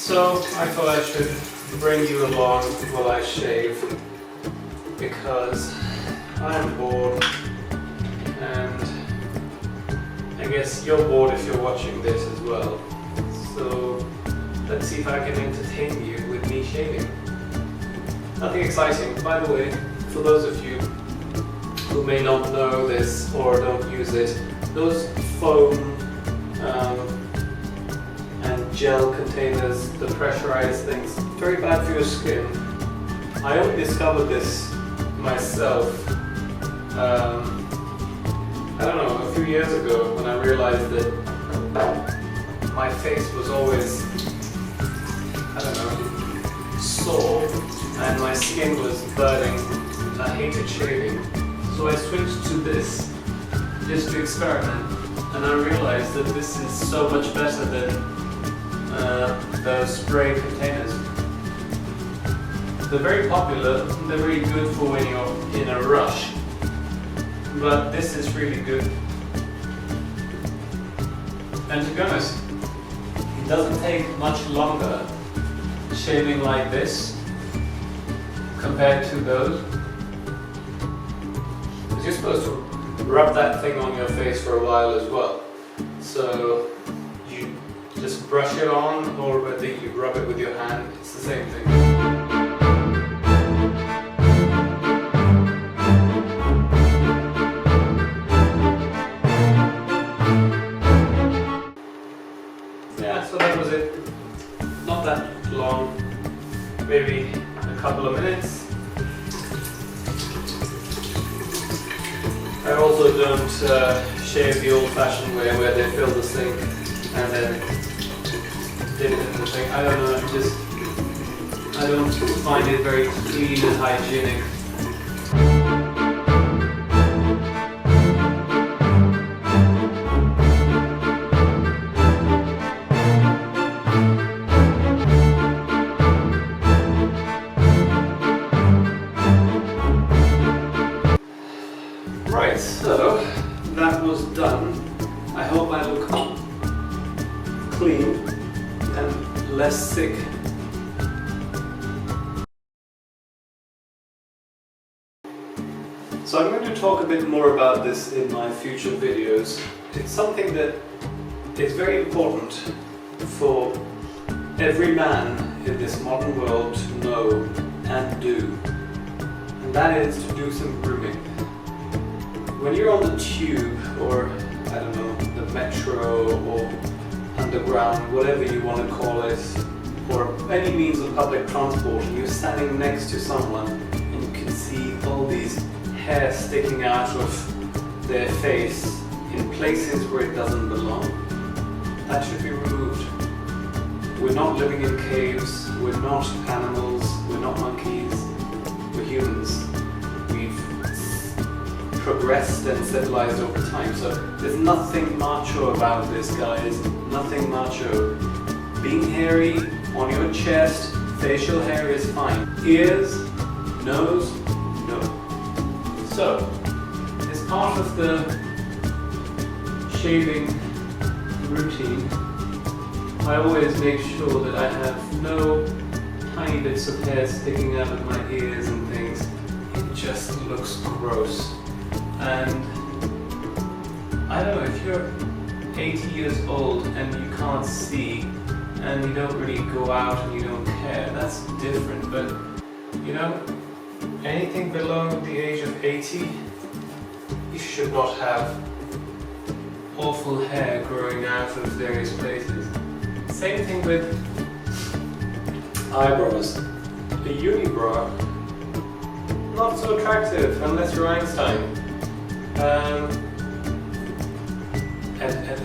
So I thought I should bring you along while I shave because I'm bored and I guess you're bored if you're watching this as well. So let's see if I can entertain you with me shaving. Nothing exciting. By the way, for those of you who may not know this or don't use it, those foam and gel containers, the pressurized things, very bad for your skin. I only discovered this myself, I don't know, a few years ago when I realized that my face was always, I don't know, sore and my skin was burning. I hated shaving. So I switched to this just to experiment, and I realized that this is so much better than those spray containers. They're very popular, they're very good for when you're in a rush, but this is really good. And to be honest, it doesn't take much longer shaving like this compared to those. Because you're supposed to rub that thing on your face for a while as well. So you just brush it on, or whether you rub it with your hand, it's the same thing. Yeah, so that was it. Not that long, maybe a couple of minutes. I also don't shave the old-fashioned way where they fill the sink and then dip it in the thing. I don't know, I don't find it very clean and hygienic. Right, so that was done. I hope I look clean and less sick. So I'm going to talk a bit more about this in my future videos. It's something that is very important for every man in this modern world to know and do. And that is to do some grooming. When you're on the tube, or I don't know, the metro or underground, whatever you want to call it, or any means of public transport, and you're standing next to someone and you can see all these hair sticking out of their face in places where it doesn't belong, that should be removed. We're not living in caves, we're not animals, we're not monkeys, we're humans. We've progressed and civilized over time, so there's nothing macho about this, guys. Nothing macho. Being hairy on your chest, facial hair is fine. Ears, nose, no. So, as part of the shaving routine, I always make sure that I have no tiny bits of hair sticking out of my ears and things. It just looks gross. And I don't know, if you're 80 years old and you can't see and you don't really go out and you don't care, that's different. But you know, anything below the age of 80, you should not have awful hair growing out of various places. Same thing with eyebrows. A unibrow, not so attractive unless you're Einstein. And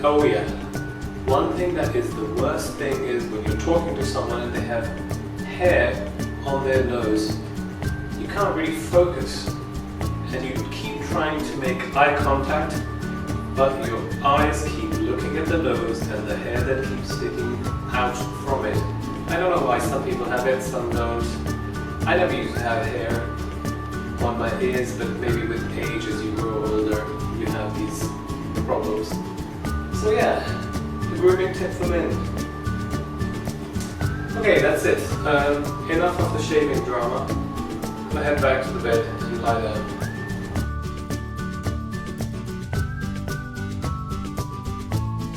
oh yeah, one thing that is the worst thing is when you're talking to someone and they have hair on their nose. You can't really focus and you keep trying to make eye contact, but your eyes keep looking at the nose and the hair that keeps sticking out from it. I don't know why some people have it, some don't. I never used to have hair on my ears, but maybe with age, as you grow older, you have these problems. So yeah, the grooming tip for men. Okay, that's it. Enough of the shaving drama. I'll head back to the bed and you lie down.